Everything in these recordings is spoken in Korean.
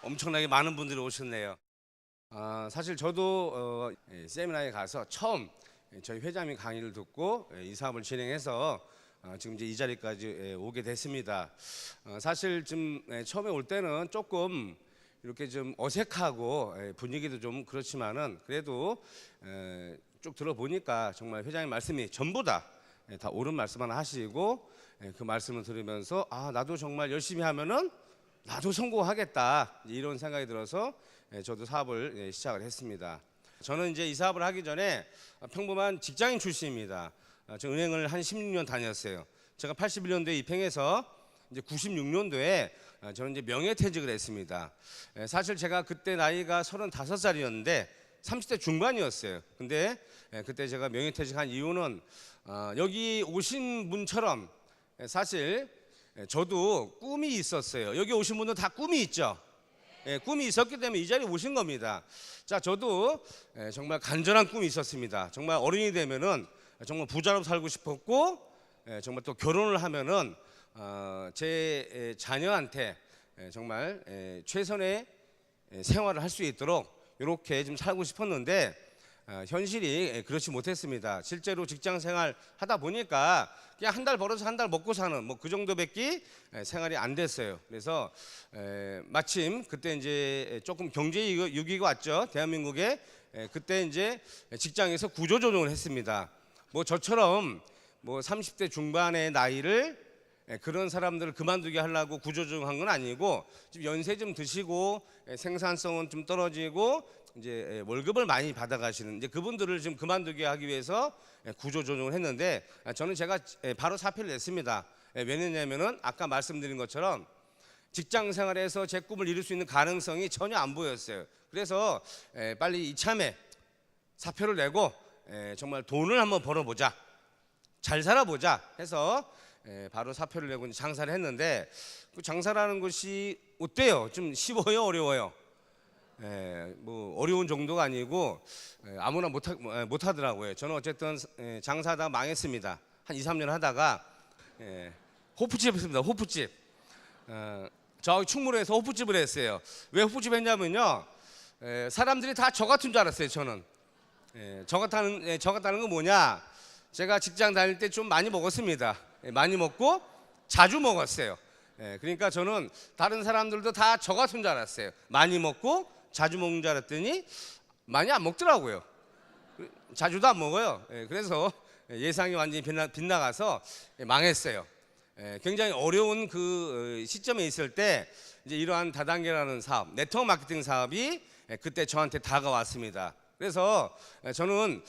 엄청나게 많은 분들이 오셨네요. 사실 저도 세미나에 가서 처음 저희 회장님 강의를 듣고 이 사업을 진행해서 지금 이제 이 자리까지 오게 됐습니다. 사실 좀 처음에 올 때는 조금 이렇게 좀 어색하고 분위기도 좀 그렇지만은 그래도 쭉 들어보니까 정말 회장님 말씀이 전부 다 옳은 말씀만 하시고 그 말씀을 들으면서 나도 정말 열심히 하면은 나도 성공하겠다 이런 생각이 들어서 저도 사업을 시작을 했습니다. 저는 이제 이 사업을 하기 전에 평범한 직장인 출신입니다. 저 은행을 한 16년 다녔어요. 제가 81년도에 입행해서 이제 96년도에 저는 이제 명예퇴직을 했습니다. 사실 제가 그때 나이가 35살이었는데 30대 중반이었어요. 근데 그때 제가 명예퇴직한 이유는 여기 오신 분처럼 사실 저도 꿈이 있었어요. 여기 오신 분들 다 꿈이 있죠. 꿈이 있었기 때문에 이 자리에 오신 겁니다. 자, 저도 정말 간절한 꿈이 있었습니다. 정말 어른이 되면은 정말 부자로 살고 싶었고 정말 또 결혼을 하면은 제 자녀한테 정말 최선의 생활을 할 수 있도록 이렇게 좀 살고 싶었는데 현실이 그렇지 못했습니다. 실제로 직장 생활 하다 보니까 그냥 한 달 벌어서 한 달 먹고 사는 뭐 그 정도밖에 생활이 안 됐어요. 그래서 마침 그때 이제 조금 경제 위기가 왔죠. 대한민국에. 그때 이제 직장에서 구조조정을 했습니다. 뭐 저처럼 뭐 30대 중반의 나이를 그런 사람들을 그만두게 하려고 구조조정한 건 아니고 좀 연세 좀 드시고 생산성은 좀 떨어지고 이제 월급을 많이 받아가시는 이제 그분들을 좀 그만두게 하기 위해서 구조조정을 했는데 저는 제가 바로 사표를 냈습니다. 왜냐면은 아까 말씀드린 것처럼 직장 생활에서 제 꿈을 이룰 수 있는 가능성이 전혀 안 보였어요. 그래서 빨리 이참에 사표를 내고 정말 돈을 한번 벌어보자, 잘 살아보자 해서 바로 사표를 내고 장사를 했는데 그 장사라는 것이 어때요? 좀 쉬워요, 어려워요? 뭐 어려운 정도가 아니고 아무나 못하더라고요. 저는 어쨌든 장사하다 망했습니다. 한 2, 3년 하다가 호프집 했습니다. 호프집. 저기 충무로에서 호프집을 했어요. 왜 호프집 했냐면요, 사람들이 다 저 같은 줄 알았어요. 저는 저 같다는 건 뭐냐, 제가 직장 다닐 때 좀 많이 먹었습니다. 많이 먹고 자주 먹었어요. 그러니까 저는 다른 사람들도 다 저 같은 줄 알았어요. 많이 먹고 자주 먹는 줄 알았더니 많이 안 먹더라고요. 자주도 안 먹어요. 그래서 예상이 완전히 빗나가서 망했어요. 굉장히 어려운 그 시점에 있을 때 이제 이러한 다단계라는 사업, 네트워크 마케팅 사업이 그때 저한테 다가왔습니다. 그래서 저는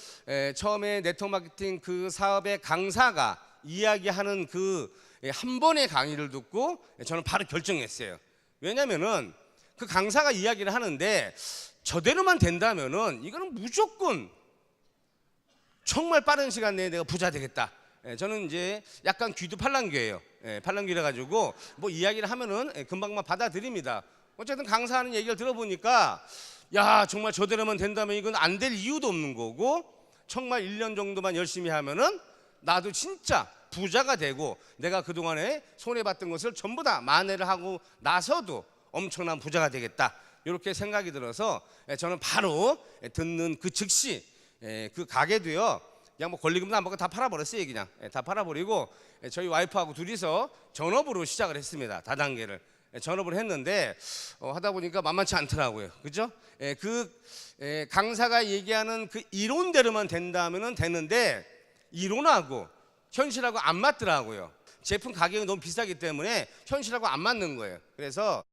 처음에 네트워크 마케팅 그 사업의 강사가 이야기하는 그 한 번의 강의를 듣고 저는 바로 결정했어요. 왜냐면은 그 강사가 이야기를 하는데 저대로만 된다면은 이거는 무조건 정말 빠른 시간 내에 내가 부자 되겠다. 저는 이제 약간 귀도 팔랑귀예요. 팔랑귀라 가지고 뭐 이야기를 하면은 금방만 받아들입니다. 어쨌든 강사하는 얘기를 들어보니까 야, 정말 저대로만 된다면 이건 안 될 이유도 없는 거고 정말 1년 정도만 열심히 하면은 나도 진짜 부자가 되고 내가 그동안에 손해봤던 것을 전부 다 만회를 하고 나서도 엄청난 부자가 되겠다, 이렇게 생각이 들어서 저는 바로 듣는 그 즉시 그 가게도요 그냥 뭐 권리금도 안 받고 다 팔아버렸어요. 그냥 다 팔아버리고 저희 와이프하고 둘이서 전업으로 시작을 했습니다. 다단계를 전업을 했는데 하다 보니까 만만치 않더라고요. 그죠? 그 강사가 얘기하는 그 이론대로만 된다면은 되는데 이론하고 현실하고 안 맞더라고요. 제품 가격이 너무 비싸기 때문에 현실하고 안 맞는 거예요. 그래서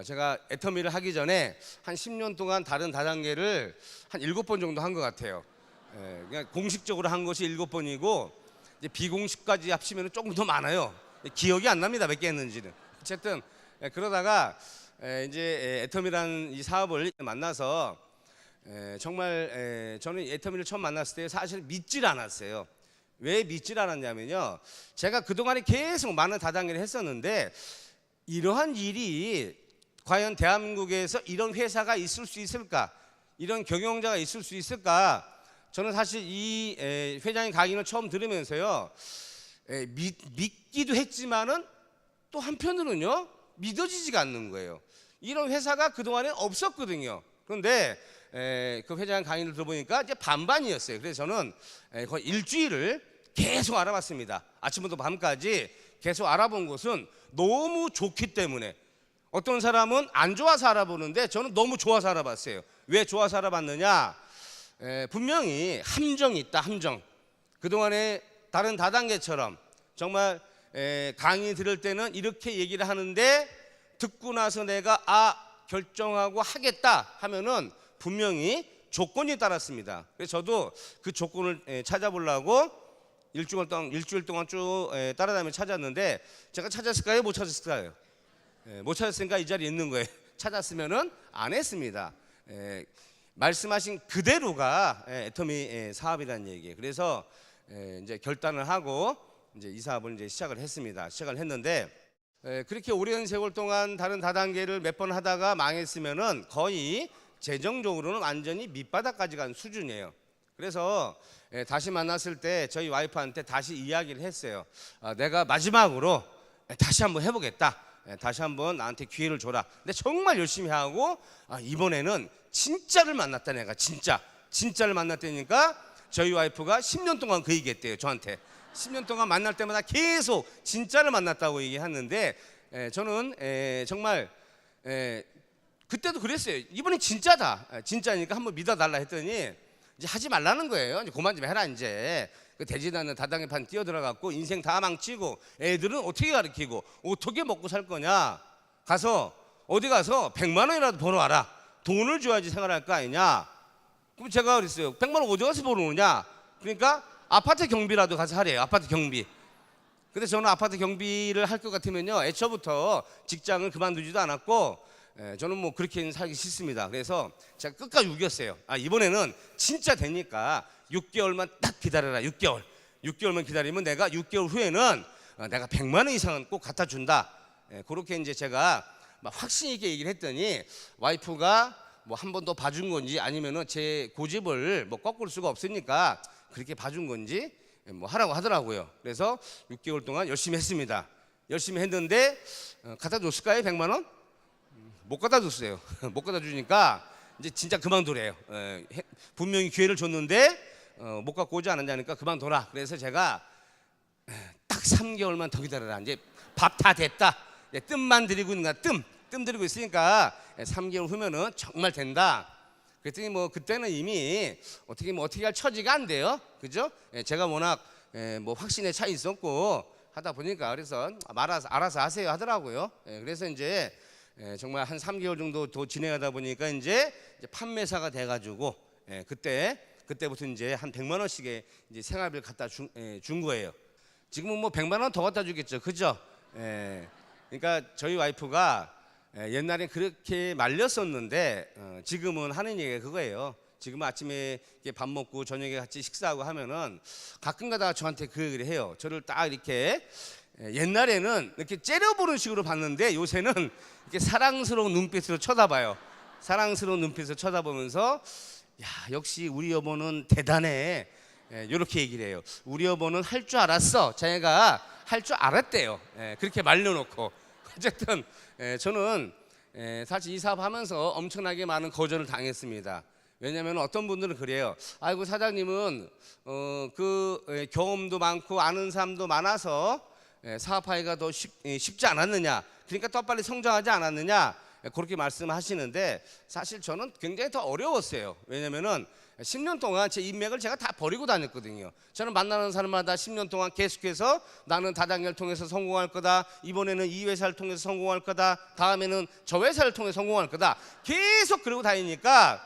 제가 애터미를 하기 전에 한 10년 동안 다른 다단계를 한 7번 정도 한 것 같아요. 그냥 공식적으로 한 것이 7번이고 이제 비공식까지 합치면 조금 더 많아요. 기억이 안 납니다, 몇 개 했는지는. 어쨌든 그러다가 이제 애터미라는 이 사업을 만나서 정말 저는 애터미를 처음 만났을 때 사실 믿질 않았어요. 왜 믿질 않았냐면요, 제가 그동안에 계속 많은 다단계를 했었는데 이러한 일이 과연 대한민국에서 이런 회사가 있을 수 있을까, 이런 경영자가 있을 수 있을까, 저는 사실 이 회장님 강의를 처음 들으면서요 믿기도 했지만은 또 한편으로는요 믿어지지가 않는 거예요. 이런 회사가 그동안에 없었거든요. 그런데 그 회장 강의를 들어보니까 이제 반반이었어요. 그래서 저는 거의 일주일을 계속 알아봤습니다. 아침부터 밤까지 계속 알아본 곳은 너무 좋기 때문에. 어떤 사람은 안 좋아서 알아보는데 저는 너무 좋아서 알아봤어요. 왜 좋아서 알아봤느냐? 분명히 함정이 있다. 함정. 그동안에 다른 다단계처럼 정말 강의 들을 때는 이렇게 얘기를 하는데 듣고 나서 내가 결정하고 하겠다 하면은 분명히 조건이 따랐습니다. 그래서 저도 그 조건을 찾아보려고 일주일 동안 쭉 따라다니며 찾았는데, 제가 찾았을까요? 못 찾았을까요? 못 찾았으니까 이 자리에 있는 거예요. 찾았으면은 안 했습니다. 말씀하신 그대로가 애터미 사업이라는 얘기예요. 그래서 이제 결단을 하고 이제 이 사업을 이제 시작을 했는데, 그렇게 오랜 세월 동안 다른 다단계를 몇 번 하다가 망했으면은 거의 재정적으로는 완전히 밑바닥까지 간 수준이에요. 그래서 다시 만났을 때 저희 와이프한테 다시 이야기를 했어요. 내가 마지막으로 다시 한번 해보겠다. 다시 한번 나한테 기회를 줘라. 근데 정말 열심히 하고 이번에는 진짜를 만났다. 내가 진짜를 만났다니까 저희 와이프가 10년 동안 그 얘기했대요. 저한테 10년 동안 만날 때마다 계속 진짜를 만났다고 얘기했는데, 저는 정말 그때도 그랬어요. 이번엔 진짜니까 한번 믿어달라 했더니 이제 하지 말라는 거예요. 이제 그만 좀 해라. 이제 그 되지도 않는 다단계판 뛰어들어갖고 인생 다 망치고 애들은 어떻게 가르치고 어떻게 먹고 살 거냐. 어디 가서 100만 원이라도 벌어와라. 돈을 줘야지 생활할 거 아니냐. 그럼 제가 그랬어요. 100만 원 어디 가서 벌어오냐. 그러니까 아파트 경비라도 가서 하래요. 아파트 경비. 근데 저는 아파트 경비를 할 것 같으면요, 애초부터 직장을 그만두지도 않았고, 저는 뭐 그렇게는 살기 싫습니다. 그래서 제가 끝까지 우겼어요. 이번에는 진짜 되니까 6개월만 딱 기다려라. 6개월만 기다리면 내가 6개월 후에는 내가 100만 원 이상은 꼭 갖다 준다. 그렇게 이제 제가 막 확신 있게 얘기를 했더니 와이프가 뭐 한 번 더 봐준 건지 아니면은 제 고집을 뭐 꺾을 수가 없으니까 그렇게 봐준 건지 뭐 하라고 하더라고요. 그래서 6개월 동안 열심히 했습니다. 열심히 했는데 갖다 줬을까요? 100만 원? 못 갖다 줬어요. 못 갖다 주니까 이제 진짜 그만두래요. 분명히 기회를 줬는데 못 갖고 오지 않았냐니까 그만둬라. 그래서 제가 딱 3개월만 더 기다려라. 이제 밥 다 됐다. 뜸만 들이고 있는 거야. 뜸 들이고 있으니까 3개월 후면은 정말 된다. 그랬더니 뭐 그때는 이미 어떻게 할 처지가 안 돼요. 그죠? 제가 워낙 뭐 확신에 차 있었고 하다 보니까 그래서 알아서 하세요 하더라고요. 그래서 이제 정말 한 3개월 정도 더 진행하다 보니까 이제 판매사가 돼가지고 그때부터 이제 한 100만 원씩의 이제 생활비를 갖다 준 거예요. 지금은 뭐 100만 원 더 갖다 주겠죠, 그죠? 그러니까 저희 와이프가 옛날에 그렇게 말렸었는데 지금은 하는 얘기가 그거예요. 지금 아침에 밥 먹고 저녁에 같이 식사하고 하면은 가끔가다 저한테 그 얘기를 해요. 저를 딱 이렇게 옛날에는 이렇게 째려보는 식으로 봤는데 요새는 이렇게 사랑스러운 눈빛으로 쳐다봐요. 사랑스러운 눈빛으로 쳐다보면서 야, 역시 우리 여보는 대단해. 이렇게 얘기를 해요. 우리 여보는 할 줄 알았어. 자기가 할 줄 알았대요. 그렇게 말려놓고. 어쨌든 저는 사실 이 사업하면서 엄청나게 많은 거절을 당했습니다. 왜냐하면 어떤 분들은 그래요. 아이고 사장님은 그 경험도 많고 아는 사람도 많아서 사업하기가 더 쉽지 않았느냐. 그러니까 더 빨리 성장하지 않았느냐. 그렇게 말씀하시는데 사실 저는 굉장히 더 어려웠어요. 왜냐면은 10년 동안 제 인맥을 제가 다 버리고 다녔거든요. 저는 만나는 사람마다 10년 동안 계속해서 나는 다단계를 통해서 성공할 거다. 이번에는 이 회사를 통해서 성공할 거다. 다음에는 저 회사를 통해서 성공할 거다. 계속 그러고 다니니까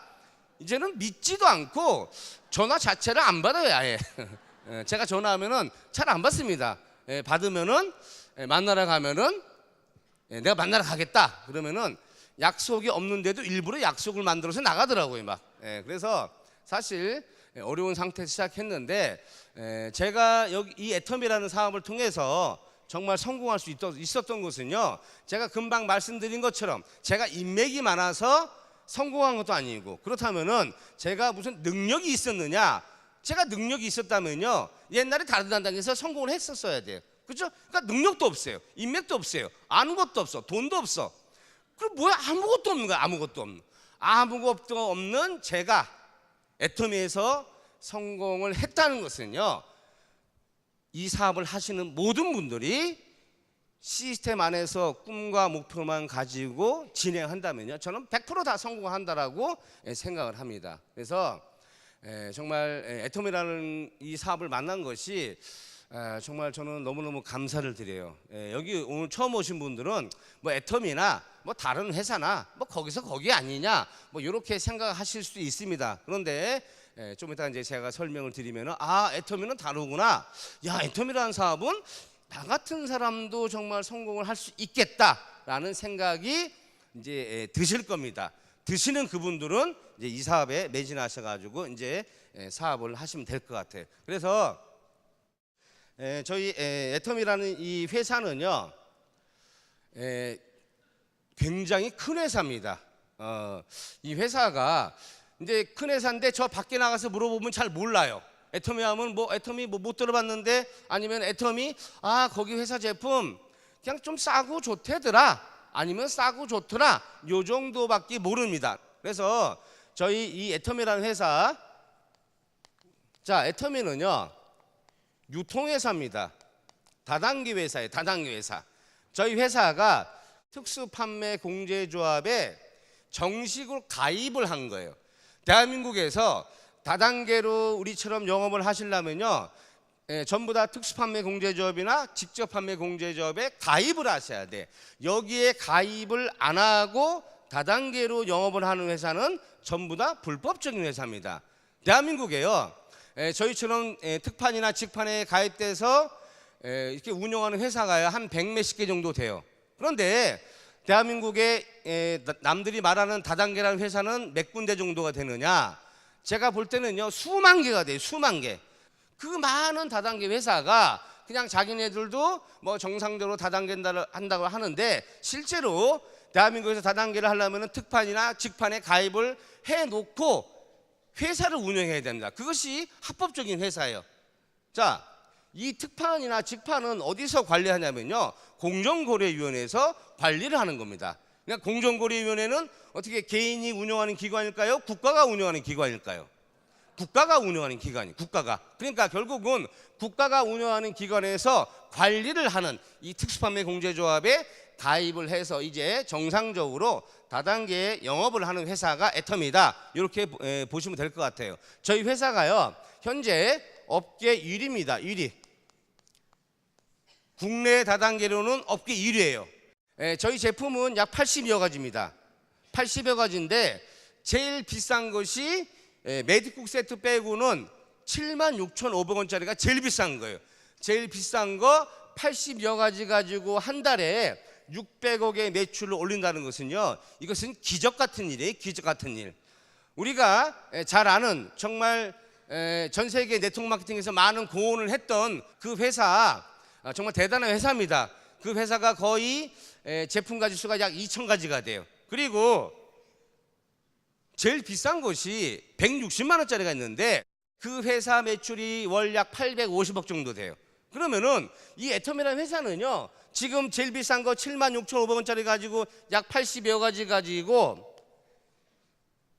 이제는 믿지도 않고 전화 자체를 안 받아요, 아예. 제가 전화하면은 잘 안 받습니다. 받으면은 만나러 가면은 내가 만나러 가겠다. 그러면은 약속이 없는데도 일부러 약속을 만들어서 나가더라고요, 막. 그래서 사실 어려운 상태에서 시작했는데 제가 여기 이 애터미라는 사업을 통해서 정말 성공할 수 있었던 것은요, 제가 금방 말씀드린 것처럼 제가 인맥이 많아서 성공한 것도 아니고, 그렇다면은 제가 무슨 능력이 있었느냐? 제가 능력이 있었다면요 옛날에 다른 단계에서 성공을 했었어야 돼요. 그렇죠? 그러니까 능력도 없어요, 인맥도 없어요, 아는 것도 없어, 돈도 없어. 그럼 뭐야? 아무것도 없는 거야. 아무것도 없는 제가 애터미에서 성공을 했다는 것은요, 이 사업을 하시는 모든 분들이 시스템 안에서 꿈과 목표만 가지고 진행한다면요, 저는 100%다 성공한다라고 생각을 합니다. 그래서 정말 애터미라는 이 사업을 만난 것이 정말 저는 너무너무 감사를 드려요. 여기 오늘 처음 오신 분들은 뭐 애터미나 뭐 다른 회사나 뭐 거기서 거기 아니냐 뭐 이렇게 생각하실 수도 있습니다. 그런데 좀 이따 이제 제가 설명을 드리면은 애터미는 다르구나. 야, 애터미라는 사업은 나 같은 사람도 정말 성공을 할 수 있겠다라는 생각이 이제 드실 겁니다. 드시는 그분들은 이제 이 사업에 매진하셔가지고 이제 사업을 하시면 될 것 같아요. 그래서 저희 애터미라는 이 회사는요, 굉장히 큰 회사입니다. 이 회사가 이제 큰 회사인데 저 밖에 나가서 물어보면 잘 몰라요. 애터미 하면 뭐 애터미 뭐 못 들어봤는데, 아니면 애터미 거기 회사 제품 그냥 좀 싸고 좋대더라, 아니면 싸고 좋더라, 요 정도밖에 모릅니다. 그래서 저희 이 애터미라는 회사, 자, 애터미는요 유통회사입니다. 다단계 회사예요. 다단계 회사. 저희 회사가 특수판매공제조합에 정식으로 가입을 한 거예요. 대한민국에서 다단계로 우리처럼 영업을 하시려면요, 전부 다 특수판매공제조합이나 직접판매공제조합에 가입을 하셔야 돼. 여기에 가입을 안 하고 다단계로 영업을 하는 회사는 전부 다 불법적인 회사입니다. 대한민국에요, 저희처럼 특판이나 직판에 가입돼서 이렇게 운영하는 회사가 한 100몇십 개 정도 돼요. 그런데 대한민국에 남들이 말하는 다단계라는 회사는 몇 군데 정도가 되느냐? 제가 볼 때는요, 수만 개가 돼요. 수만 개. 그 많은 다단계 회사가 그냥 자기네들도 뭐 정상적으로 다단계 한다고 하는데, 실제로 대한민국에서 다단계를 하려면 특판이나 직판에 가입을 해놓고 회사를 운영해야 됩니다. 그것이 합법적인 회사예요. 자, 이 특판이나 직판은 어디서 관리하냐면요, 공정거래위원회에서 관리를 하는 겁니다. 그러니까 공정거래위원회는 어떻게 개인이 운영하는 기관일까요? 국가가 운영하는 기관일까요? 국가가 운영하는 기관이, 국가가. 그러니까 결국은 국가가 운영하는 기관에서 관리를 하는 이 특수판매공제조합에 가입을 해서 이제 정상적으로 다단계 영업을 하는 회사가 애터미다, 이렇게 보시면 될 것 같아요. 저희 회사가요, 현재 업계 1위입니다. 1위. 국내 다단계로는 업계 1위예요. 저희 제품은 약 80여 가지입니다. 80여 가지인데 제일 비싼 것이 메디쿡 세트 빼고는 76,500원짜리가 제일 비싼 거예요. 제일 비싼 거 80여 가지 가지고 한 달에 600억의 매출을 올린다는 것은요, 이것은 기적 같은 일이에요. 기적 같은 일. 우리가 잘 아는, 정말 전 세계 네트워크 마케팅에서 많은 공헌을 했던 그 회사, 정말 대단한 회사입니다. 그 회사가 거의 제품 가지 수가 약 2,000가지가 돼요. 그리고 제일 비싼 것이 160만 원짜리가 있는데 그 회사 매출이 월 약 850억 정도 돼요. 그러면은 이 애터미라는 회사는요, 지금 제일 비싼 거 76,500원짜리 가지고 약 80여 가지 가지고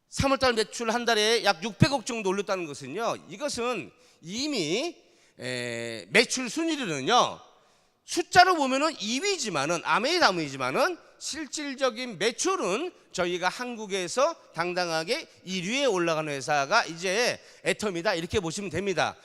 3월달 매출 한 달에 약 600억 정도 올렸다는 것은요, 이것은 이미 매출 순위로는요, 숫자로 보면은 2위지만은 아메이다무이지만은 실질적인 매출은 저희가 한국에서 당당하게 1위에 올라가는 회사가 이제 애터미다, 이렇게 보시면 됩니다.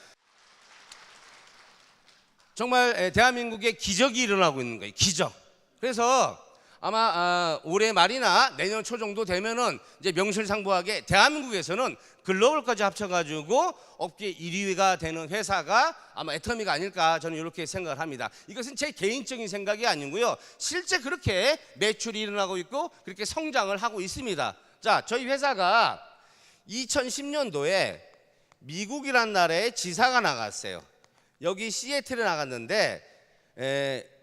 정말 대한민국에 기적이 일어나고 있는 거예요. 기적. 그래서 아마 올해 말이나 내년 초 정도 되면은 이제 명실상부하게 대한민국에서는 글로벌까지 합쳐가지고 업계 1위가 되는 회사가 아마 애터미가 아닐까, 저는 이렇게 생각을 합니다. 이것은 제 개인적인 생각이 아니고요, 실제 그렇게 매출이 일어나고 있고 그렇게 성장을 하고 있습니다. 자, 저희 회사가 2010년도에 미국이란 나라에 지사가 나갔어요. 여기 시애틀에 나갔는데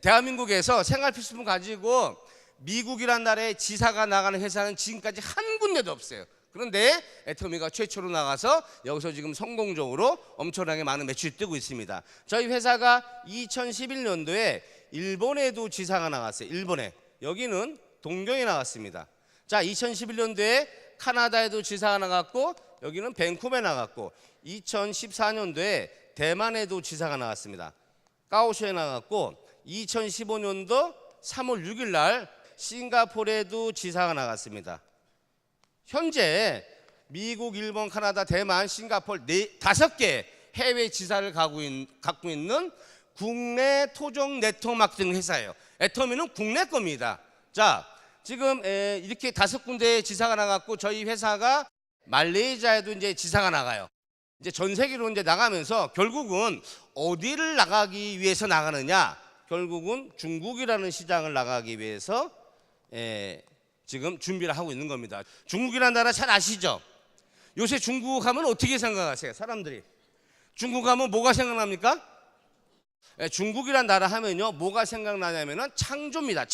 대한민국에서 생활필수품 가지고 미국이란 나라에 지사가 나가는 회사는 지금까지 한 군데도 없어요. 그런데 애터미가 최초로 나가서 여기서 지금 성공적으로 엄청나게 많은 매출이 뜨고 있습니다. 저희 회사가 2011년도에 일본에도 지사가 나갔어요. 일본에. 여기는 동경에 나갔습니다. 자, 2011년도에 카나다에도 지사가 나갔고 여기는 밴쿠버에 나갔고 2014년도에 대만에도 지사가 나갔습니다. 까오쇼에 나갔고 2015년도 3월 6일 날 싱가포르에도 지사가 나갔습니다. 현재 미국, 일본, 카나다, 대만, 싱가포르 5개 해외 지사를 갖고 있는 국내 토종 네트워크 마케팅 회사예요. 애터미는 국내 겁니다. 자, 지금 이렇게 5군데 지사가 나갔고 저희 회사가 말레이시아에도 이제 지사가 나가요. 이제 전 세계로 이제 나가면서 결국은 어디를 나가기 위해서 나가느냐? 결국은 중국이라는 시장을 나가기 위해서 지금 준비를 하고 있는 겁니다. 중국이라는 나라 잘 아시죠? 요새 중국 하면 어떻게 생각하세요? 사람들이 중국 하면 뭐가 생각납니까? 중국이란 나라 하면요 뭐가 생각나냐면은 창조입니다.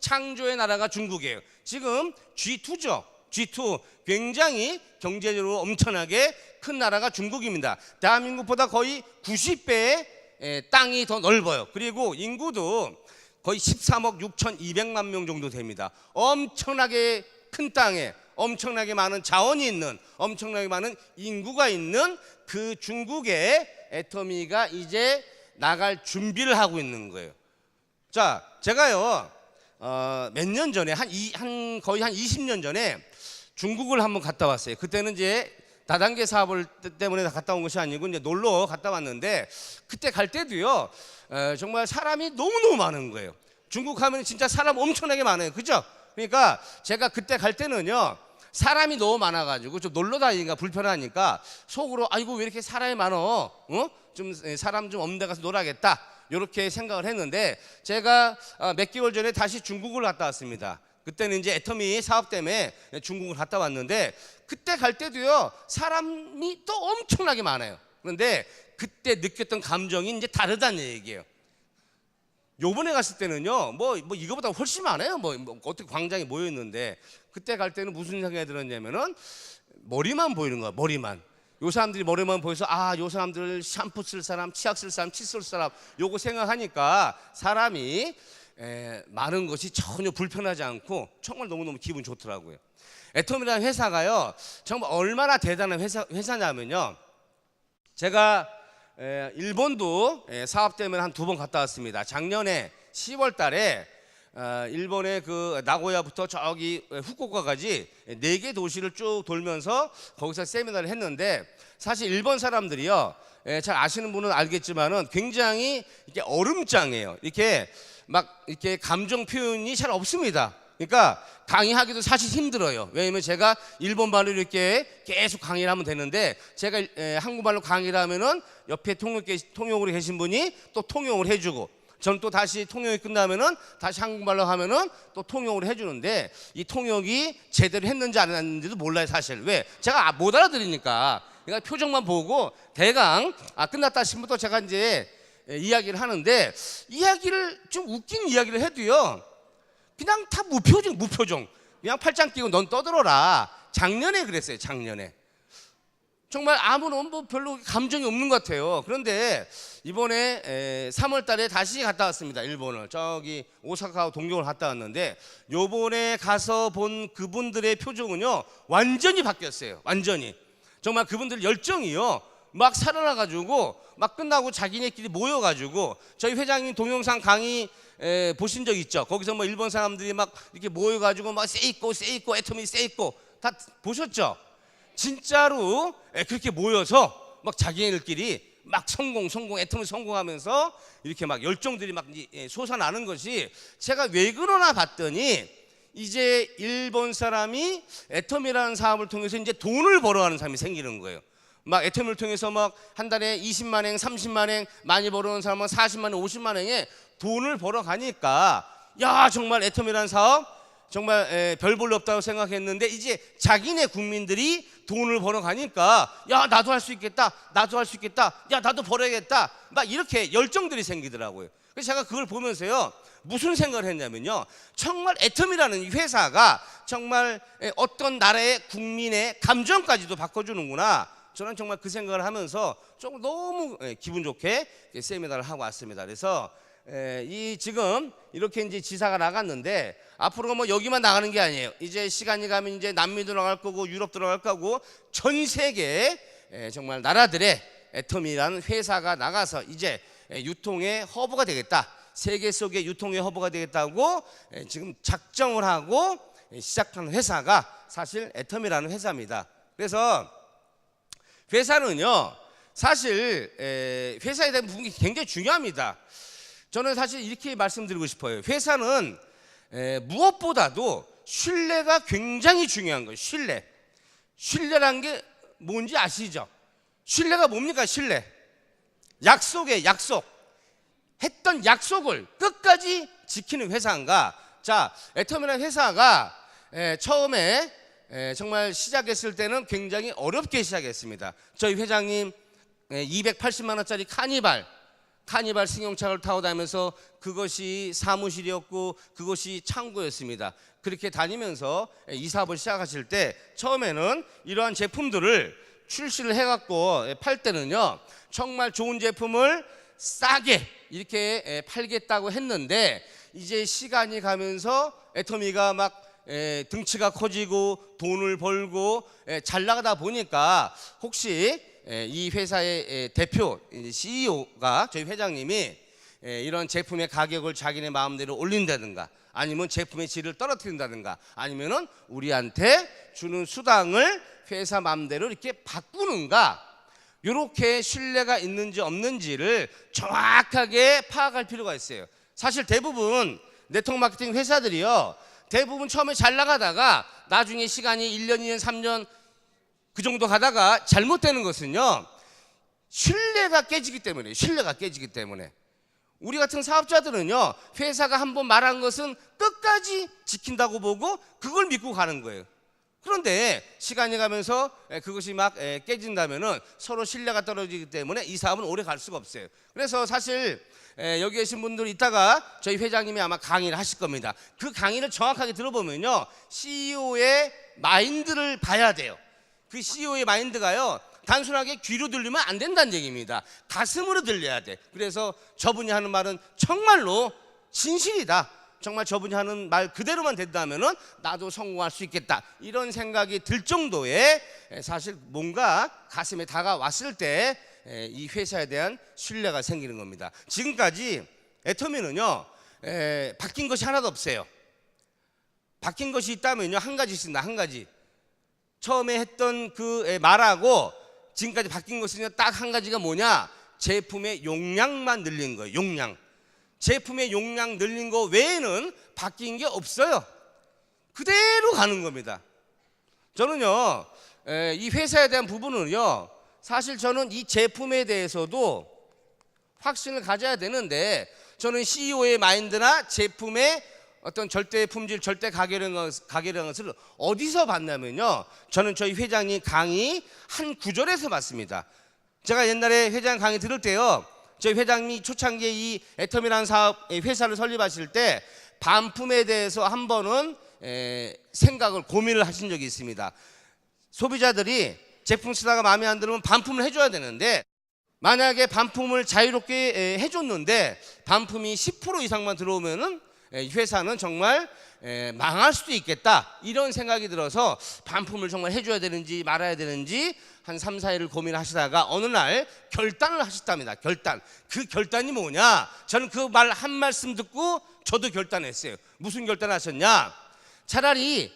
창조의 나라가 중국이에요. 지금 G2죠. G2 굉장히 경제적으로 엄청나게 큰 나라가 중국입니다. 대한민국보다 거의 90배의 땅이 더 넓어요. 그리고 인구도 거의 13억 6,200만 명 정도 됩니다. 엄청나게 큰 땅에 엄청나게 많은 자원이 있는, 엄청나게 많은 인구가 있는 그 중국의 애터미가 이제 나갈 준비를 하고 있는 거예요. 자, 제가요 몇 년 전에 거의 한 20년 전에 중국을 한번 갔다 왔어요. 그때는 이제 다단계 사업을 때문에 갔다 온 것이 아니고 이제 놀러 갔다 왔는데 그때 갈 때도요 정말 사람이 너무너무 많은 거예요. 중국 하면 진짜 사람 엄청나게 많아요. 그죠? 그러니까 제가 그때 갈 때는요 사람이 너무 많아가지고 좀 놀러 다니기가 불편하니까 속으로 아이고 왜 이렇게 사람이 많어? 좀 사람 좀 없는 데 가서 놀아야겠다 이렇게 생각을 했는데 제가 몇 개월 전에 다시 중국을 갔다 왔습니다. 그때는 이제 애터미 사업 때문에 중국을 갔다 왔는데 그때 갈 때도요 사람이 또 엄청나게 많아요. 그런데 그때 느꼈던 감정이 이제 다르다는 얘기예요. 요번에 갔을 때는요 뭐 이거보다 훨씬 많아요. 뭐 어떻게 광장에 모여 있는데 그때 갈 때는 무슨 생각이 들었냐면은 머리만 보이는 거야. 머리만. 요 사람들이 머리만 보여서 요 사람들 샴푸 쓸 사람, 치약 쓸 사람, 칫솔 쓸 사람 요거 생각하니까 사람이 많은 것이 전혀 불편하지 않고 정말 너무너무 기분 좋더라고요. 애터미라는 회사가요 정말 얼마나 대단한 회사냐면요 제가 일본도 사업 때문에 한 2번 갔다 왔습니다. 작년에 10월 달에 일본의 그 나고야부터 저기 후쿠오카까지 4개 도시를 쭉 돌면서 거기서 세미나를 했는데 사실 일본 사람들이요 잘 아시는 분은 알겠지만은 굉장히 이렇게 얼음장이에요. 이렇게 감정 표현이 잘 없습니다. 그러니까 강의하기도 사실 힘들어요. 왜냐면 제가 일본말로 이렇게 계속 강의를 하면 되는데 제가 한국말로 강의를 하면은 옆에 통역으로 계신 분이 또 통역을 해주고 저는 또 다시 통역이 끝나면은 다시 한국말로 하면은 또 통역을 해주는데 이 통역이 제대로 했는지 안 했는지도 몰라요 사실. 왜? 제가 못 알아들으니까. 그러니까 표정만 보고 대강 끝났다 싶으면 또 제가 이제 이야기를 하는데 이야기를 좀 웃긴 이야기를 해도요 그냥 다 무표정 그냥 팔짱 끼고 넌 떠들어라. 작년에 그랬어요. 작년에 정말 아무런 별로 감정이 없는 것 같아요. 그런데 이번에 3월 달에 다시 갔다 왔습니다. 일본을 저기 오사카하고 동경을 갔다 왔는데 요번에 가서 본 그분들의 표정은요 완전히 바뀌었어요. 완전히 정말 그분들 열정이요 막 살아나가지고 막 끝나고 자기네끼리 모여가지고 저희 회장님 동영상 강의 보신 적 있죠? 거기서 뭐 일본 사람들이 막 이렇게 모여가지고 막 세이코 애터미 세이코 다 보셨죠? 진짜로 그렇게 모여서 막 자기네들끼리 막 성공 애터미 성공하면서 이렇게 막 열정들이 막 솟아나는 것이 제가 왜 그러나 봤더니 이제 일본 사람이 애터미라는 사업을 통해서 이제 돈을 벌어가는 사람이 생기는 거예요. 막 애터미를 통해서 막 한 달에 20만행, 30만행 많이 벌어오는 사람은 40만행, 50만행에 돈을 벌어가니까 야 정말 애터미라는 사업 정말 별 볼 일 없다고 생각했는데 이제 자기네 국민들이 돈을 벌어가니까 야 나도 할 수 있겠다 야 나도 벌어야겠다 막 이렇게 열정들이 생기더라고요. 그래서 제가 그걸 보면서요 무슨 생각을 했냐면요 정말 애터미라는 이 회사가 정말 어떤 나라의 국민의 감정까지도 바꿔주는구나. 저는 정말 그 생각을 하면서 조금 너무 기분 좋게 세미나를 하고 왔습니다. 그래서 이 지금 이렇게 이제 지사가 나갔는데 앞으로가 뭐 여기만 나가는 게 아니에요. 이제 시간이 가면 이제 남미도 나갈 거고 유럽 들어갈 거고 전 세계 정말 나라들의 애터미라는 회사가 나가서 이제 유통의 허브가 되겠다. 세계 속의 유통의 허브가 되겠다고 지금 작정을 하고 시작한 회사가 사실 애터미라는 회사입니다. 그래서 회사는요, 사실 회사에 대한 부분이 굉장히 중요합니다. 저는 사실 이렇게 말씀드리고 싶어요. 회사는 무엇보다도 신뢰가 굉장히 중요한 거예요. 신뢰란 게 뭔지 아시죠? 신뢰가 뭡니까? 신뢰. 약속에 약속. 했던 약속을 끝까지 지키는 회사인가? 자, 애터미라는 회사가 처음에 정말 시작했을 때는 굉장히 어렵게 시작했습니다. 저희 회장님 280만 원짜리 카니발 승용차를 타고 다니면서 그것이 사무실이었고 그것이 창고였습니다. 그렇게 다니면서 이 사업을 시작하실 때 처음에는 이러한 제품들을 출시를 해갖고 팔 때는요, 정말 좋은 제품을 싸게 이렇게 팔겠다고 했는데 이제 시간이 가면서 애터미가 막 등치가 커지고 돈을 벌고 잘 나가다 보니까 혹시 이 회사의 대표 CEO가 저희 회장님이 이런 제품의 가격을 자기네 마음대로 올린다든가 아니면 제품의 질을 떨어뜨린다든가 아니면은 우리한테 주는 수당을 회사 마음대로 이렇게 바꾸는가, 이렇게 신뢰가 있는지 없는지를 정확하게 파악할 필요가 있어요. 사실 대부분 네트워크 마케팅 회사들이요, 대부분 처음에 잘 나가다가 나중에 시간이 1년, 2년, 3년 그 정도 가다가 잘못되는 것은요, 신뢰가 깨지기 때문에. 우리 같은 사업자들은요, 회사가 한번 말한 것은 끝까지 지킨다고 보고 그걸 믿고 가는 거예요. 그런데 시간이 가면서 그것이 막 깨진다면은 서로 신뢰가 떨어지기 때문에 이 사업은 오래 갈 수가 없어요. 그래서 사실 여기 계신 분들 이따가 저희 회장님이 아마 강의를 하실 겁니다. 그 강의를 정확하게 들어보면요, CEO의 마인드를 봐야 돼요. 그 CEO의 마인드가요, 단순하게 귀로 들리면 안 된다는 얘기입니다. 가슴으로 들려야 돼. 그래서 저분이 하는 말은 정말로 진실이다. 정말 저분이 하는 말 그대로만 된다면은 나도 성공할 수 있겠다, 이런 생각이 들 정도의 사실 뭔가 가슴에 다가왔을 때 이 회사에 대한 신뢰가 생기는 겁니다. 지금까지 애터미는요, 바뀐 것이 하나도 없어요. 바뀐 것이 있다면요, 한 가지 있습니다. 한 가지. 처음에 했던 그 말하고 지금까지 바뀐 것은요, 딱 한 가지가 뭐냐? 제품의 용량만 늘린 거예요. 용량. 제품의 용량 늘린 거 외에는 바뀐 게 없어요. 그대로 가는 겁니다. 저는요, 이 회사에 대한 부분은요, 사실 저는 이 제품에 대해서도 확신을 가져야 되는데, 저는 CEO의 마인드나 제품의 어떤 절대 품질, 절대 가게라는 것을 어디서 봤냐면요, 저는 저희 회장님 강의 한 구절에서 봤습니다. 제가 옛날에 회장 강의 들을 때요, 저희 회장님이 초창기에 이 애터미라는 사업 회사를 설립하실 때 반품에 대해서 한 번은 생각을 고민을 하신 적이 있습니다. 소비자들이 제품 쓰다가 마음에 안 들으면 반품을 해줘야 되는데, 만약에 반품을 자유롭게 해줬는데 반품이 10% 이상만 들어오면은 회사는 정말 망할 수도 있겠다, 이런 생각이 들어서 반품을 정말 해줘야 되는지 말아야 되는지 한 3, 4일을 고민하시다가 어느 날 결단을 하셨답니다. 결단. 그 결단이 뭐냐? 저는 그 말 한 말씀 듣고 저도 결단했어요. 무슨 결단을 하셨냐? 차라리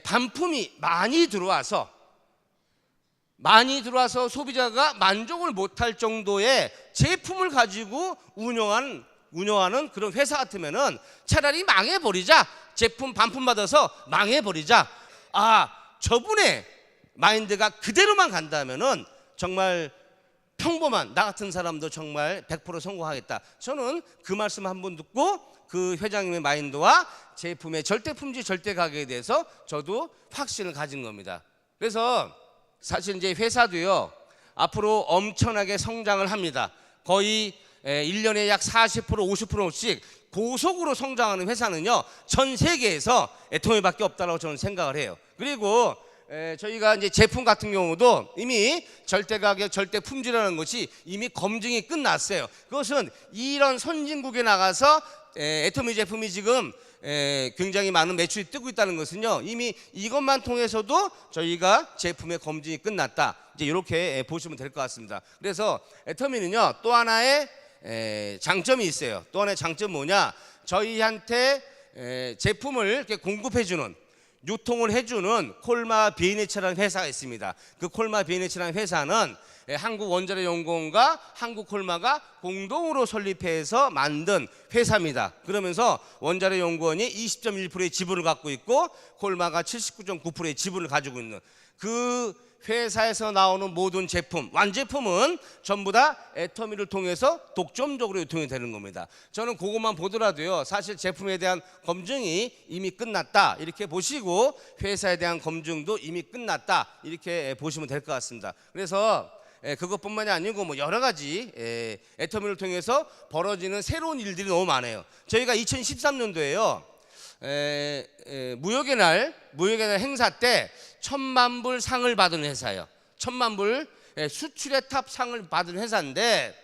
반품이 많이 들어와서 소비자가 만족을 못할 정도의 제품을 가지고 운영하는 그런 회사 같으면은 차라리 망해버리자. 제품 반품 받아서 망해버리자. 저분의 마인드가 그대로만 간다면은 정말 평범한 나 같은 사람도 정말 100% 성공하겠다. 저는 그 말씀 한번 듣고 그 회장님의 마인드와 제품의 절대 품질, 절대 가격에 대해서 저도 확신을 가진 겁니다. 그래서 사실 이제 회사도요, 앞으로 엄청나게 성장을 합니다. 거의 1년에 약 40%, 50%씩 고속으로 성장하는 회사는요, 전 세계에서 애터미밖에 없다고 저는 생각을 해요. 그리고 저희가 이제 제품 같은 경우도 이미 절대 가격, 절대 품질이라는 것이 이미 검증이 끝났어요. 그것은 이런 선진국에 나가서 애터미 제품이 지금 굉장히 많은 매출이 뜨고 있다는 것은요, 이미 이것만 통해서도 저희가 제품의 검증이 끝났다, 이제 이렇게 보시면 될 것 같습니다. 그래서 애터미는요 또 하나의 장점이 있어요. 또 하나의 장점 뭐냐, 저희한테 제품을 이렇게 공급해주는, 유통을 해주는 콜마 비엔에츠라는 회사가 있습니다. 그 콜마 비엔에츠라는 회사는 한국원자력연구원과 한국콜마가 공동으로 설립해서 만든 회사입니다. 그러면서 원자력연구원이 20.1%의 지분을 갖고 있고 콜마가 79.9%의 지분을 가지고 있는 그 회사에서 나오는 모든 제품, 완제품은 전부 다 애터미를 통해서 독점적으로 유통이 되는 겁니다. 저는 그것만 보더라도요, 사실 제품에 대한 검증이 이미 끝났다 이렇게 보시고, 회사에 대한 검증도 이미 끝났다 이렇게 보시면 될 것 같습니다. 그래서 그것뿐만이 아니고 뭐 여러 가지 애터미를 통해서 벌어지는 새로운 일들이 너무 많아요. 저희가 2013년도에요 무역의 날 행사 때 1,000만 불 상을 받은 회사예요. 1,000만 불 수출의 탑 상을 받은 회사인데,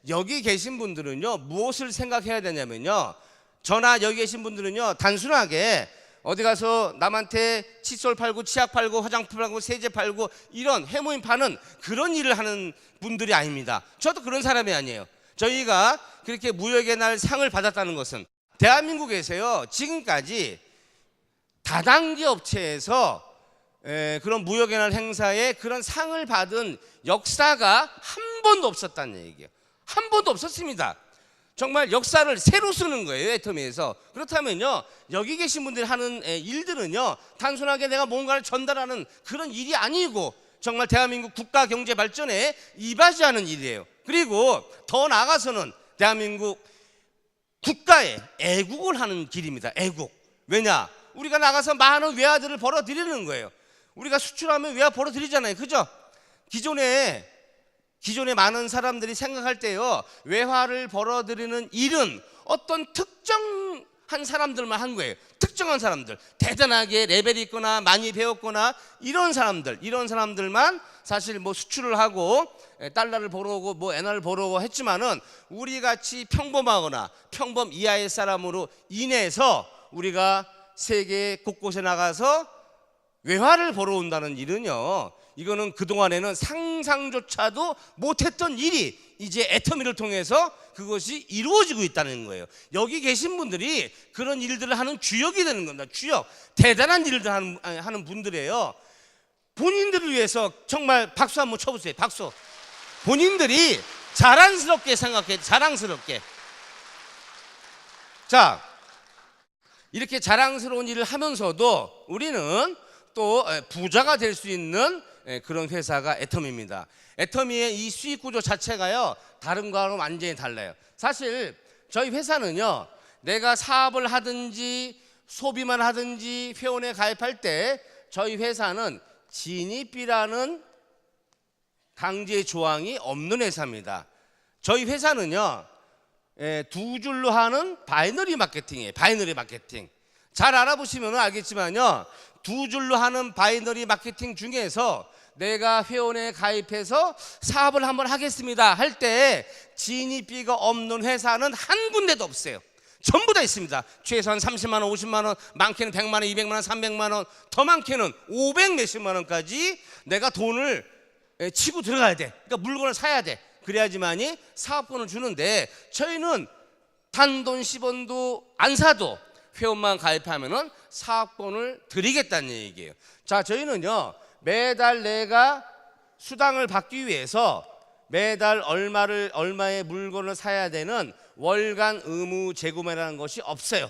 여기 계신 분들은요 무엇을 생각해야 되냐면요, 저나 여기 계신 분들은요 단순하게 어디 가서 남한테 칫솔 팔고 치약 팔고 화장품 팔고 세제 팔고 이런 해모임 파는 그런 일을 하는 분들이 아닙니다. 저도 그런 사람이 아니에요. 저희가 그렇게 무역의 날 상을 받았다는 것은 대한민국에서요 지금까지 다단계 업체에서 그런 무역의 날 행사에 그런 상을 받은 역사가 한 번도 없었다는 얘기예요. 한 번도 없었습니다. 정말 역사를 새로 쓰는 거예요, 애터미에서. 그렇다면요 여기 계신 분들이 하는 일들은요 단순하게 내가 뭔가를 전달하는 그런 일이 아니고 정말 대한민국 국가 경제 발전에 이바지하는 일이에요. 그리고 더 나아가서는 대한민국 국가의 애국을 하는 길입니다. 애국. 왜냐? 우리가 나가서 많은 외화들을 벌어들이는 거예요. 우리가 수출하면 외화 벌어들이잖아요. 그죠? 기존에 많은 사람들이 생각할 때요, 외화를 벌어들이는 일은 어떤 특정한 사람들만 한 거예요. 특정한 사람들, 대단하게 레벨이 있거나 많이 배웠거나 이런 사람들만 사실 뭐 수출을 하고 달러를 벌어오고 뭐 엔화를 벌어오고 했지만은, 우리 같이 평범하거나 평범 이하의 사람으로 인해서 우리가 세계 곳곳에 나가서 외화를 벌어온다는 일은요, 이거는 그동안에는 상상조차도 못했던 일이 이제 애터미를 통해서 그것이 이루어지고 있다는 거예요. 여기 계신 분들이 그런 일들을 하는 주역이 되는 겁니다. 주역. 대단한 일을 하는 분들이에요. 본인들을 위해서 정말 박수 한번 쳐보세요. 박수. 본인들이 자랑스럽게 생각해. 자랑스럽게. 자, 이렇게 자랑스러운 일을 하면서도 우리는 또 부자가 될 수 있는 그런 회사가 애터미입니다. 애터미의 이 수익 구조 자체가요 다른 거하고는 완전히 달라요. 사실 저희 회사는요, 내가 사업을 하든지 소비만 하든지 회원에 가입할 때 저희 회사는 진입비라는 강제 조항이 없는 회사입니다. 저희 회사는요 두 줄로 하는 바이너리 마케팅이에요. 바이너리 마케팅. 잘 알아보시면 알겠지만요, 두 줄로 하는 바이너리 마케팅 중에서 내가 회원에 가입해서 사업을 한번 하겠습니다 할 때 진입비가 없는 회사는 한 군데도 없어요. 전부 다 있습니다. 최소한 30만 원, 50만 원, 많게는 100만 원, 200만 원, 300만 원, 더 많게는 500 몇십만 원까지 내가 돈을 치고 들어가야 돼. 그러니까 물건을 사야 돼. 그래야지만이 사업권을 주는데, 저희는 단돈 10원도 안 사도 회원만 가입하면은 사업권을 드리겠다는 얘기예요. 자, 저희는요 매달 내가 수당을 받기 위해서 매달 얼마의 물건을 사야 되는 월간 의무 재구매라는 것이 없어요.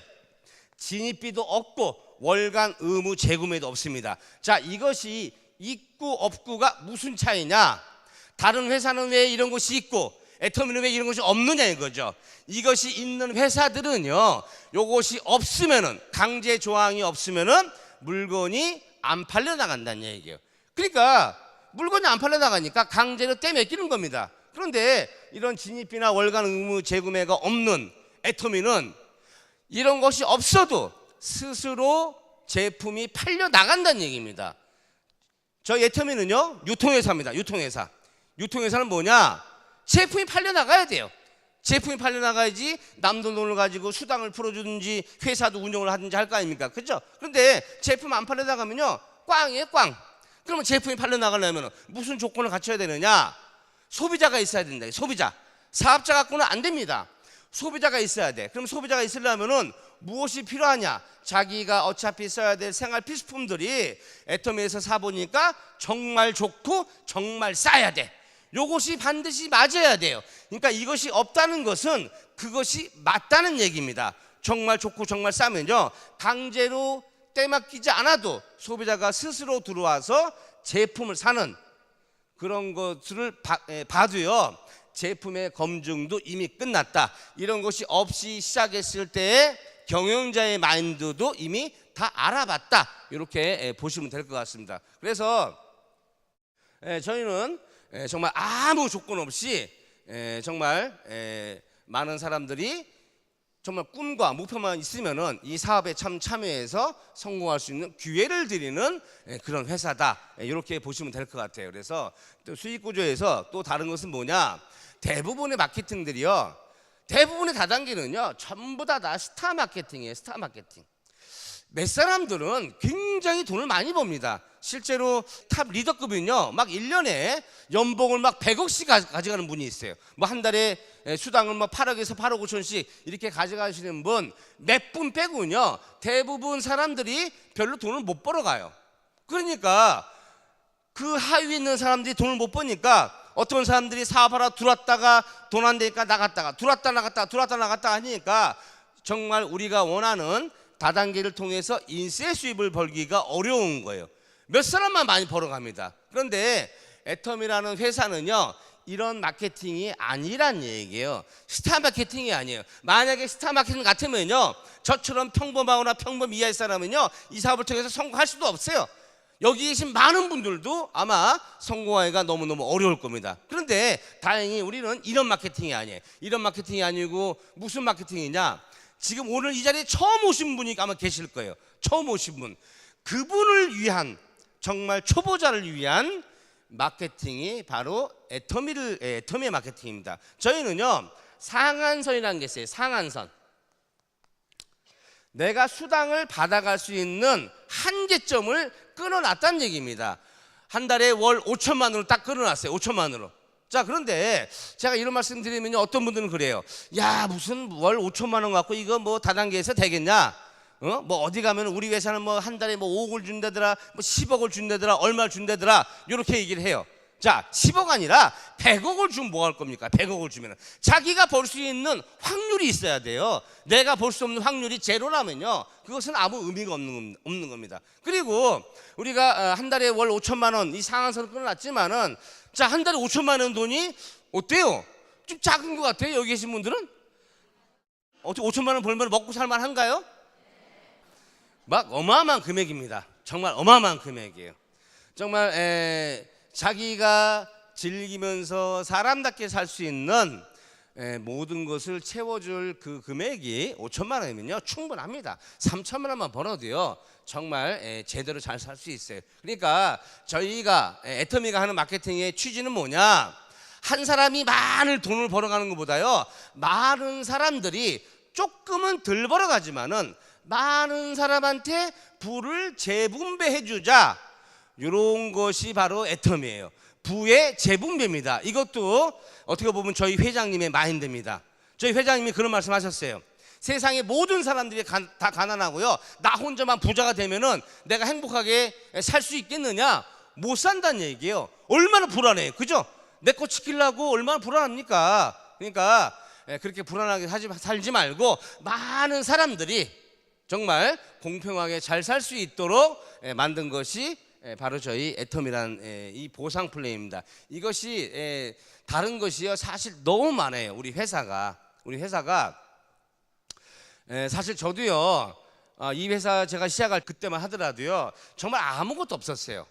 진입비도 없고 월간 의무 재구매도 없습니다. 자, 이것이 있고 없고가 무슨 차이냐? 다른 회사는 왜 이런 것이 있고 애터미는 왜 이런 것이 없느냐 이거죠. 이것이 있는 회사들은요, 요것이 없으면은, 강제 조항이 없으면은 물건이 안 팔려 나간다는 얘기예요. 그러니까 물건이 안 팔려 나가니까 강제로 떼매기는 겁니다. 그런데 이런 진입비나 월간 의무 재구매가 없는 애터미는 이런 것이 없어도 스스로 제품이 팔려 나간다는 얘기입니다. 저희 애터미는요 유통회사입니다. 유통회사. 유통회사는 뭐냐? 제품이 팔려나가야 돼요. 제품이 팔려나가야지 남들 돈을 가지고 수당을 풀어주든지 회사도 운영을 하든지 할 거 아닙니까? 그죠? 그런데 제품 안 팔려나가면요 꽝이에요, 꽝. 그러면 제품이 팔려나가려면 무슨 조건을 갖춰야 되느냐? 소비자가 있어야 된다. 소비자. 사업자 갖고는 안 됩니다. 소비자가 있어야 돼. 그럼 소비자가 있으려면은 무엇이 필요하냐? 자기가 어차피 써야 될 생활 필수품들이 애터미에서 사보니까 정말 좋고 정말 싸야 돼. 요것이 반드시 맞아야 돼요. 그러니까 이것이 없다는 것은 그것이 맞다는 얘기입니다. 정말 좋고 정말 싸면요 강제로 떼맡기지 않아도 소비자가 스스로 들어와서 제품을 사는 그런 것을 봐도요 제품의 검증도 이미 끝났다. 이런 것이 없이 시작했을 때의 경영자의 마인드도 이미 다 알아봤다. 이렇게 보시면 될 것 같습니다. 그래서 저희는 정말 아무 조건 없이 정말 많은 사람들이 정말 꿈과 목표만 있으면은 이 사업에 참여해서 성공할 수 있는 기회를 드리는 그런 회사다. 이렇게 보시면 될 것 같아요. 그래서 또 수익 구조에서 또 다른 것은 뭐냐? 대부분의 마케팅들이요. 대부분의 다단계는요. 전부 다 스타 마케팅이에요. 스타 마케팅. 몇 사람들은 굉장히 돈을 많이 법니다. 실제로 탑 리더급은요 막 1년에 연봉을 막 100억씩 가져가는 분이 있어요. 뭐 한 달에 수당을 뭐 8억에서 8억 5천씩 이렇게 가져가시는 분 몇 분 빼고는요 대부분 사람들이 별로 돈을 못 벌어가요. 그러니까 그 하위에 있는 사람들이 돈을 못 버니까 어떤 사람들이 사업하러 들어왔다가 돈 안 되니까 나갔다가 들어왔다 나갔다 하니까 정말 우리가 원하는 다단계를 통해서 인세 수입을 벌기가 어려운 거예요. 몇 사람만 많이 벌어갑니다. 그런데 애터미라는 회사는요 이런 마케팅이 아니란 얘기예요. 스타 마케팅이 아니에요. 만약에 스타 마케팅 같으면요 저처럼 평범하거나 평범 이하의 사람은요 이 사업을 통해서 성공할 수도 없어요. 여기 계신 많은 분들도 아마 성공하기가 너무너무 어려울 겁니다. 그런데 다행히 우리는 이런 마케팅이 아니에요. 이런 마케팅이 아니고 무슨 마케팅이냐? 지금 오늘 이 자리에 처음 오신 분이 아마 계실 거예요. 처음 오신 분. 그분을 위한 정말 초보자를 위한 마케팅이 바로 애터미의 마케팅입니다. 저희는요 상한선이라는 게 있어요. 상한선. 내가 수당을 받아갈 수 있는 한계점을 끊어놨다는 얘기입니다. 한 달에 월 5천만 원으로 딱 끊어놨어요. 5천만 원으로. 자, 그런데 제가 이런 말씀 드리면 어떤 분들은 그래요. 야, 무슨 월 5천만 원 갖고 이거 뭐 다단계에서 되겠냐? 뭐 어디 가면 우리 회사는 뭐 한 달에 뭐 5억을 준다더라, 뭐 10억을 준다더라, 얼마를 준다더라, 이렇게 얘기를 해요. 자, 10억 아니라 100억을 주면 뭐 할 겁니까? 100억을 주면 자기가 벌 수 있는 확률이 있어야 돼요. 내가 벌 수 없는 확률이 제로라면요 그것은 아무 의미가 없는 겁니다. 그리고 우리가 한 달에 월 5천만 원 이 상한선을 끊어놨지만은 자, 한 달에 5천만 원 돈이 어때요? 좀 작은 것 같아요. 여기 계신 분들은 어떻게 5천만 원 벌면 먹고 살만한가요? 막 어마어마한 금액입니다. 정말 어마어마한 금액이에요. 정말 자기가 즐기면서 사람답게 살 수 있는 모든 것을 채워줄 그 금액이 5천만 원이면요 충분합니다. 3천만 원만 벌어도요 정말 제대로 잘 살 수 있어요. 그러니까 저희가 애터미가 하는 마케팅의 취지는 뭐냐? 한 사람이 많은 돈을 벌어가는 것보다요 많은 사람들이 조금은 덜 벌어가지만은 많은 사람한테 부를 재분배해 주자. 이런 것이 바로 애터미예요. 부의 재분배입니다. 이것도 어떻게 보면 저희 회장님의 마인드입니다. 저희 회장님이 그런 말씀하셨어요. 세상의 모든 사람들이 다 가난하고요 나 혼자만 부자가 되면은 내가 행복하게 살 수 있겠느냐? 못 산다는 얘기예요. 얼마나 불안해요. 그죠? 내 거 지키려고 얼마나 불안합니까? 그러니까 그렇게 불안하게 살지 말고 많은 사람들이 정말 공평하게 잘 살 수 있도록 만든 것이 바로 저희 애터미란 이 보상 플레이입니다. 이것이 다른 것이요 사실 너무 많아요. 우리 회사가 사실 저도요 이 회사 제가 시작할 그때만 하더라도요 정말 아무것도 없었어요.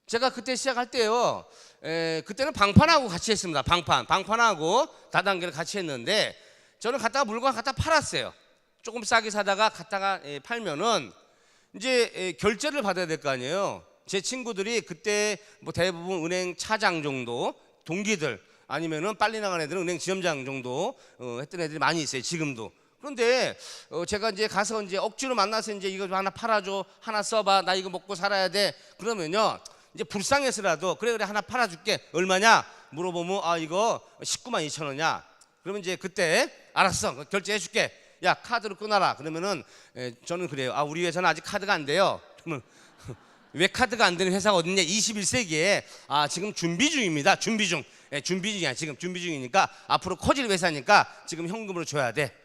제가 그때 시작할 때요 그때는 방판하고 같이 했습니다. 방판하고 다단계를 같이 했는데 저는 갖다가 물건 갖다 팔았어요. 조금 싸게 사다가 갖다가 팔면은 이제 결제를 받아야 될 거 아니에요. 제 친구들이 그때 뭐 대부분 은행 차장 정도, 동기들 아니면은 빨리 나간 애들은 은행 지점장 정도 했던 애들이 많이 있어요, 지금도. 그런데 제가 이제 가서 이제 억지로 만나서 이제 이거 하나 팔아줘, 하나 써봐, 나 이거 먹고 살아야 돼. 그러면요, 이제 불쌍해서라도 그래 하나 팔아줄게. 얼마냐? 물어보면 아 이거 19만 2천 원이야. 그러면 이제 그때 알았어, 결제해줄게. 야 카드로 끊어라. 그러면은 저는 그래요. 아 우리 회사는 아직 카드가 안 돼요. 그러면 왜 카드가 안 되는 회사가 어딨냐? 21세기에 아 지금 준비 중입니다. 준비 중. 준비 중이야. 지금 준비 중이니까 앞으로 커질 회사니까 지금 현금으로 줘야 돼.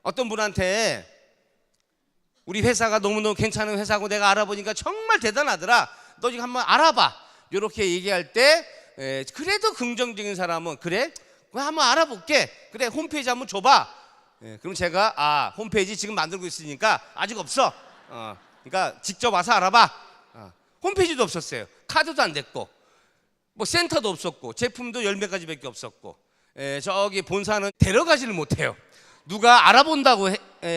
어떤 분한테 우리 회사가 너무너무 괜찮은 회사고 내가 알아보니까 정말 대단하더라. 너 지금 한번 알아봐. 이렇게 얘기할 때 그래도 긍정적인 사람은 그래? 한번 알아볼게. 그래 홈페이지 한번 줘봐. 그럼 제가 아 홈페이지 지금 만들고 있으니까 아직 없어. 그러니까 직접 와서 알아봐. 홈페이지도 없었어요. 카드도 안 됐고 뭐 센터도 없었고 제품도 10몇 가지밖에 없었고 저기 본사는 데려가지를 못해요. 누가 알아본다고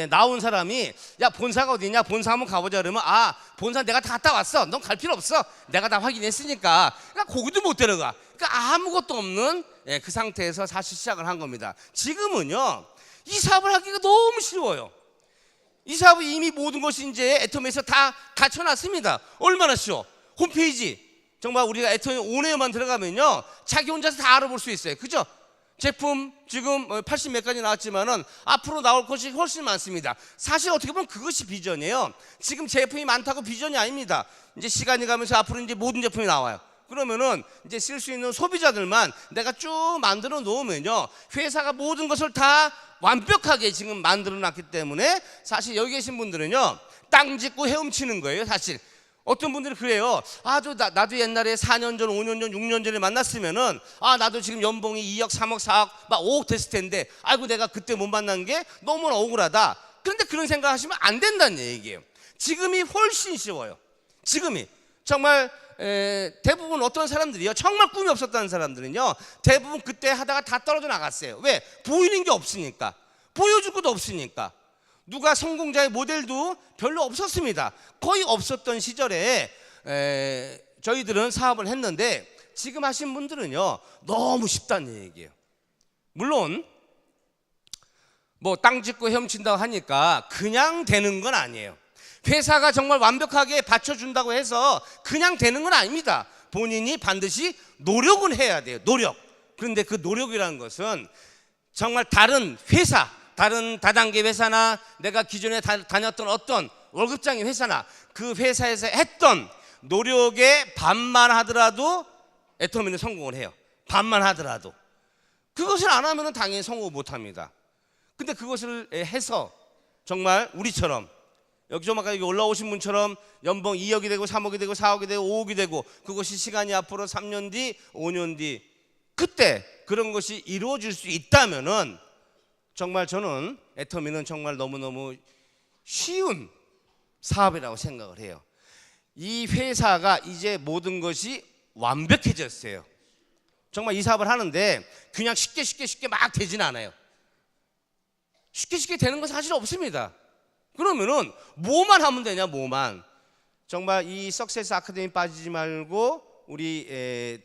나온 사람이 야 본사가 어디냐? 본사 한번 가보자. 그러면 아 본사 내가 다 갔다 왔어. 넌 갈 필요 없어. 내가 다 확인했으니까. 그러니까 거기도 못 데려가. 그러니까 아무것도 없는 그 상태에서 사실 시작을 한 겁니다. 지금은요 이 사업을 하기가 너무 쉬워요. 이 사업은 이미 모든 것이 이제 애터미에서 다 갖춰놨습니다. 얼마나 쉬워. 홈페이지 정말 우리가 애터미 온에어만 들어가면요 자기 혼자서 다 알아볼 수 있어요. 그죠? 제품 지금 80 몇 가지 나왔지만은 앞으로 나올 것이 훨씬 많습니다. 사실 어떻게 보면 그것이 비전이에요. 지금 제품이 많다고 비전이 아닙니다. 이제 시간이 가면서 앞으로 이제 모든 제품이 나와요. 그러면은 이제 쓸 수 있는 소비자들만 내가 쭉 만들어 놓으면요 회사가 모든 것을 다 완벽하게 지금 만들어 놨기 때문에 사실 여기 계신 분들은요 땅 짚고 헤엄치는 거예요. 사실 어떤 분들이 그래요. 나도 옛날에 4년 전, 5년 전, 6년 전에 만났으면은 나도 지금 연봉이 2억, 3억, 4억, 막 5억 됐을 텐데 아이고 내가 그때 못 만난 게 너무나 억울하다. 그런데 그런 생각 하시면 안 된다는 얘기예요. 지금이 훨씬 쉬워요. 지금이 정말 대부분 어떤 사람들이요 정말 꿈이 없었다는 사람들은요 대부분 그때 하다가 다 떨어져 나갔어요. 왜? 보이는 게 없으니까. 보여줄 것도 없으니까. 누가 성공자의 모델도 별로 없었습니다. 거의 없었던 시절에 저희들은 사업을 했는데 지금 하신 분들은요 너무 쉽다는 얘기예요. 물론 뭐 땅 짚고 헤엄친다고 하니까 그냥 되는 건 아니에요. 회사가 정말 완벽하게 받쳐준다고 해서 그냥 되는 건 아닙니다. 본인이 반드시 노력은 해야 돼요. 노력. 그런데 그 노력이라는 것은 정말 다른 회사, 다른 다단계 회사나 내가 기존에 다녔던 어떤 월급장인 회사나 그 회사에서 했던 노력의 반만 하더라도 애터미는 성공을 해요. 반만 하더라도. 그것을 안 하면 당연히 성공을 못 합니다. 근데 그것을 해서 정말 우리처럼 여기 좀 아까 여기 올라오신 분처럼 연봉 2억이 되고 3억이 되고 4억이 되고 5억이 되고 그것이 시간이 앞으로 3년 뒤 5년 뒤 그때 그런 것이 이루어질 수 있다면은 정말 저는 애터미는 정말 너무너무 쉬운 사업이라고 생각을 해요. 이 회사가 이제 모든 것이 완벽해졌어요. 정말 이 사업을 하는데 그냥 쉽게 막 되진 않아요. 쉽게 되는 건 사실 없습니다. 그러면은 뭐만 하면 되냐? 뭐만. 정말 이 석세스 아카데미 빠지지 말고 우리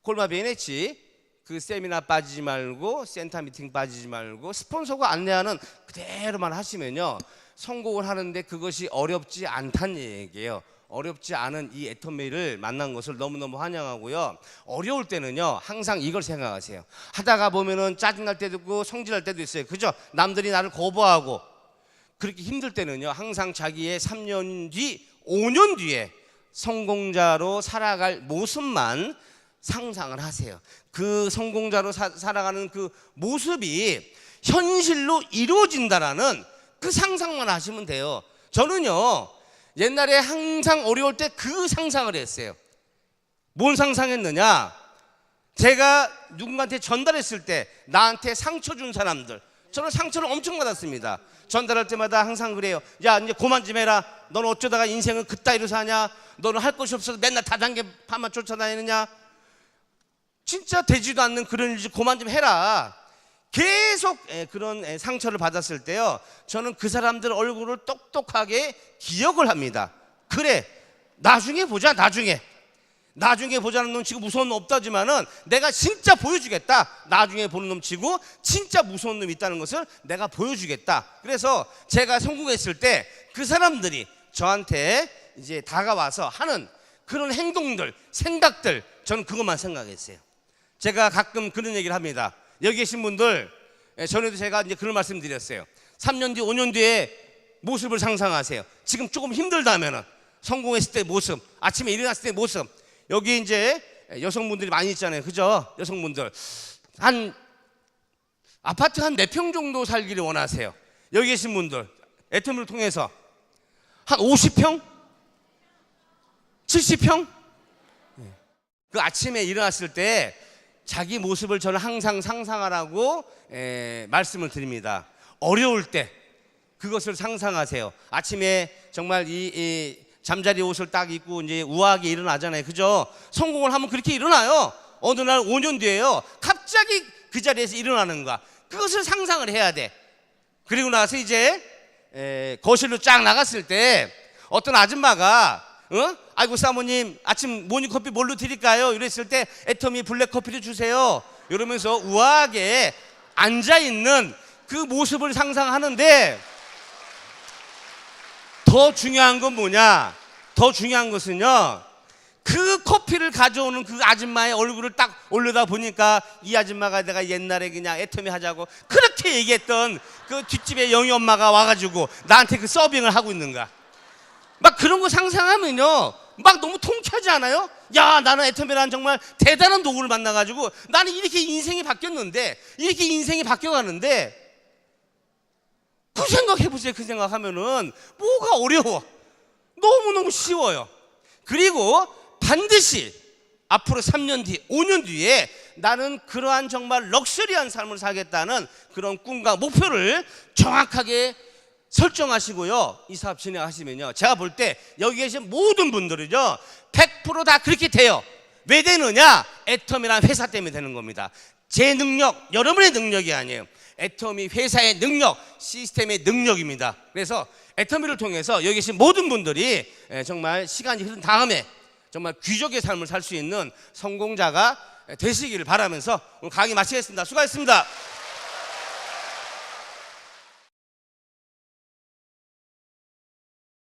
콜마 BNH 그 세미나 빠지지 말고 센터 미팅 빠지지 말고 스폰서가 안내하는 그대로만 하시면요 성공을 하는데 그것이 어렵지 않다는 얘기예요. 어렵지 않은 이 애터미를 만난 것을 너무너무 환영하고요. 어려울 때는요 항상 이걸 생각하세요. 하다가 보면은 짜증날 때도 있고 성질날 때도 있어요. 그죠? 남들이 나를 거부하고 그렇게 힘들 때는요 항상 자기의 3년 뒤 5년 뒤에 성공자로 살아갈 모습만 상상을 하세요. 그 성공자로 살아가는 그 모습이 현실로 이루어진다라는 그 상상만 하시면 돼요. 저는요 옛날에 항상 어려울 때 그 상상을 했어요. 뭔 상상했느냐? 제가 누군가한테 전달했을 때 나한테 상처 준 사람들, 저는 상처를 엄청 받았습니다. 전달할 때마다 항상 그래요. 야 이제 그만 좀 해라. 너는 어쩌다가 인생을 그따위로 사냐? 너는 할 것이 없어서 맨날 다단계판만 쫓아다니느냐? 진짜 되지도 않는 그런 일 그만 좀 해라. 계속 그런 상처를 받았을 때요 저는 그 사람들 얼굴을 똑똑하게 기억을 합니다. 그래 나중에 보자. 나중에 보자는 놈 치고 무서운 놈 없다지만은 내가 진짜 보여주겠다. 나중에 보는 놈 치고 진짜 무서운 놈이 있다는 것을 내가 보여주겠다. 그래서 제가 성공했을 때 그 사람들이 저한테 이제 다가와서 하는 그런 행동들, 생각들, 저는 그것만 생각했어요. 제가 가끔 그런 얘기를 합니다. 여기 계신 분들, 전에도 제가 이제 그런 말씀 드렸어요. 3년 뒤, 5년 뒤에 모습을 상상하세요. 지금 조금 힘들다면은 성공했을 때 모습, 아침에 일어났을 때 모습. 여기 이제 여성분들이 많이 있잖아요. 그죠? 여성분들. 아파트 한 몇 평 정도 살기를 원하세요? 여기 계신 분들, 애터미를 통해서 한 50평? 70평? 그 아침에 일어났을 때 자기 모습을 저는 항상 상상하라고 말씀을 드립니다. 어려울 때 그것을 상상하세요. 아침에 정말 이 잠자리 옷을 딱 입고 이제 우아하게 일어나잖아요. 그죠? 성공을 하면 그렇게 일어나요. 어느 날 5년 뒤에요. 갑자기 그 자리에서 일어나는 거야. 그것을 상상을 해야 돼. 그리고 나서 이제 거실로 쫙 나갔을 때 어떤 아줌마가 아이고 사모님 아침 모닝커피 뭘로 드릴까요? 이랬을 때 애터미 블랙커피를 주세요. 이러면서 우아하게 앉아있는 그 모습을 상상하는데 더 중요한 건 뭐냐? 더 중요한 것은요, 그 커피를 가져오는 그 아줌마의 얼굴을 딱 올려다 보니까 이 아줌마가 내가 옛날에 그냥 애터미 하자고 그렇게 얘기했던 그 뒷집에 영희 엄마가 와가지고 나한테 그 서빙을 하고 있는 거야. 막 그런 거 상상하면요, 막 너무 통쾌하지 않아요? 야, 나는 애터미라는 정말 대단한 도구를 만나가지고 나는 이렇게 인생이 바뀌었는데, 이렇게 인생이 바뀌어가는데, 그 생각해보세요. 그 생각하면은 뭐가 어려워? 너무너무 쉬워요. 그리고 반드시 앞으로 3년 뒤, 5년 뒤에 나는 그러한 정말 럭셔리한 삶을 살겠다는 그런 꿈과 목표를 정확하게 설정하시고요, 이 사업 진행하시면요, 제가 볼 때 여기 계신 모든 분들은요 100% 다 그렇게 돼요. 왜 되느냐? 애터미라는 회사 때문에 되는 겁니다. 제 능력, 여러분의 능력이 아니에요. 애터미 회사의 능력, 시스템의 능력입니다. 그래서 애터미를 통해서 여기 계신 모든 분들이 정말 시간이 흐른 다음에 정말 귀족의 삶을 살 수 있는 성공자가 되시기를 바라면서 오늘 강의 마치겠습니다. 수고하셨습니다.